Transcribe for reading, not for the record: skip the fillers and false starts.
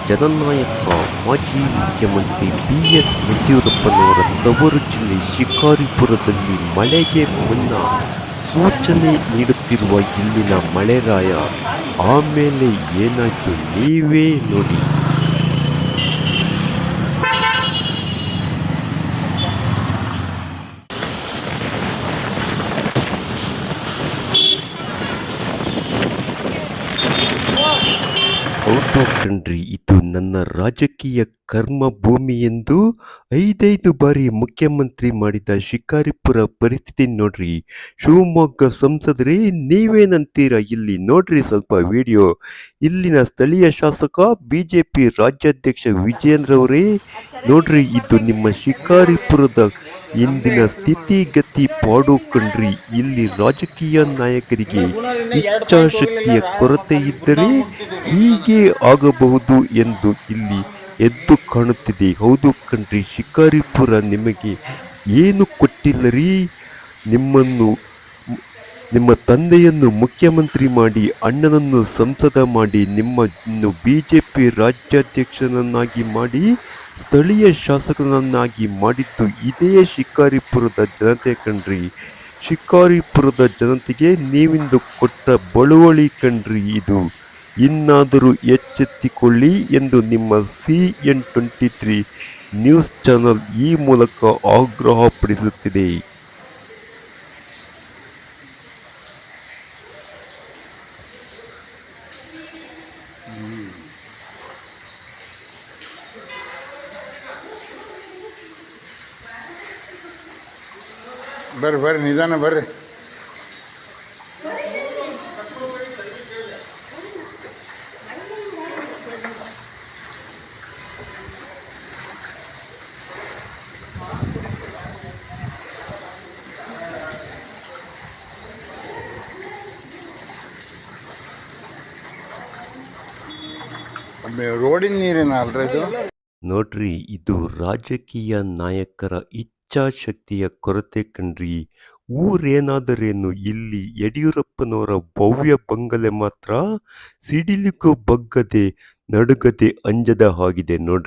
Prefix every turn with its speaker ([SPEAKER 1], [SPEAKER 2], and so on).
[SPEAKER 1] ಜನನಾಯಕ ಮಾಜಿ ಮುಖ್ಯಮಂತ್ರಿ ಬಿ.ಎಸ್. ಯಡಿಯೂರಪ್ಪನವರ ತವರು ಜಿಲ್ಲೆ ಶಿಕಾರಿಪುರದಲ್ಲಿ ಮಳೆಗೆ ಮುನ್ನ ಸೂಚನೆ ನೀಡುತ್ತಿರುವ ಇಲ್ಲಿನ ಮಳೆರಾಯ ಆಮೇಲೆ ಏನಾಯ್ತು ನೀವೇ ನೋಡಿ. ಹೌದು ಕಣ್ರಿ, ಇದು ನನ್ನ ರಾಜಕೀಯ ಕರ್ಮಭೂಮಿ ಎಂದು 5 ಬಾರಿ ಮುಖ್ಯಮಂತ್ರಿ ಮಾಡಿದ ಶಿಕಾರಿಪುರ ಪರಿಸ್ಥಿತಿ ನೋಡ್ರಿ. ಶಿವಮೊಗ್ಗ ಸಂಸದರೇ ನೀವೇನಂತೀರಾ ಇಲ್ಲಿ ನೋಡ್ರಿ ಸ್ವಲ್ಪ ವಿಡಿಯೋ. ಇಲ್ಲಿನ ಸ್ಥಳೀಯ ಶಾಸಕ ಬಿಜೆಪಿ ರಾಜ್ಯಾಧ್ಯಕ್ಷ ವಿಜಯೇಂದ್ರ ಅವರೇ ನೋಡ್ರಿ, ಇದು ನಿಮ್ಮ ಶಿಕಾರಿಪುರದ ಇಂದಿನ ಸ್ಥಿತಿಗತಿ ಪಾಡು ಕಣ್ರಿ. ಇಲ್ಲಿ ರಾಜಕೀಯ ನಾಯಕರಿಗೆ ಇಚ್ಛಾಶಕ್ತಿಯ ಕೊರತೆ ಇದ್ದರೆ ಹೀಗೆ ಆಗಬಹುದು ಎಂದು ಇಲ್ಲಿ ಎದ್ದು ಕಾಣುತ್ತಿದೆ. ಹೌದು ಕಣ್ರಿ, ಶಿಕಾರಿಪುರ ನಿಮಗೆ ಏನು ಕೊಟ್ಟಿಲ್ಲರಿ. ನಿಮ್ಮ ತಂದೆಯನ್ನು ಮುಖ್ಯಮಂತ್ರಿ ಮಾಡಿ, ಅಣ್ಣನನ್ನು ಸಂಸದ ಮಾಡಿ, ನಿಮ್ಮನ್ನು ಬಿಜೆಪಿ ರಾಜ್ಯಾಧ್ಯಕ್ಷನನ್ನಾಗಿ ಮಾಡಿ, ಸ್ಥಳೀಯ ಶಾಸಕನನ್ನಾಗಿ ಮಾಡಿದ್ದು ಇದೇ ಶಿಕಾರಿಪುರದ ಜನತೆ ಕಣ್ರಿ. ಶಿಕಾರಿಪುರದ ಜನತೆಗೆ ನೀವಿಂದು ಕೊಟ್ಟ ಬಳುವಳಿ ಕಣ್ರಿ ಇದು. ಇನ್ನಾದರೂ ಎಚ್ಚೆತ್ತುಕೊಳ್ಳಿ ಎಂದು ನಿಮ್ಮ CN23 ನ್ಯೂಸ್ ಚಾನಲ್ ಈ ಮೂಲಕ ಆಗ್ರಹಪಡಿಸುತ್ತಿದೆ.
[SPEAKER 2] ಬರ್ರಿ ನಿಧಾನ ಬರ್ರಿ. ರೋಡಿನ ನೀರೇನ ಅಲ್ರಿ ಇದು?
[SPEAKER 1] ನೋಡ್ರಿ, ಇದು ರಾಜಕೀಯ ನಾಯಕರ ಇಚ್ಛಾಶಕ್ತಿಯ ಕೊರತೆ ಕಣ್ರಿ. ಊರೇನಾದರೇನು, ಇಲ್ಲಿ ಯಡಿಯೂರಪ್ಪನವರ ಭವ್ಯ ಬಂಗಲೆ ಮಾತ್ರ ಸಿಡಿಲಿಗೂ ಬಗ್ಗದೆ ನಡುಗದೆ ಅಂಜದ ಹಾಗಿದೆ ನೋಡ್ರಿ.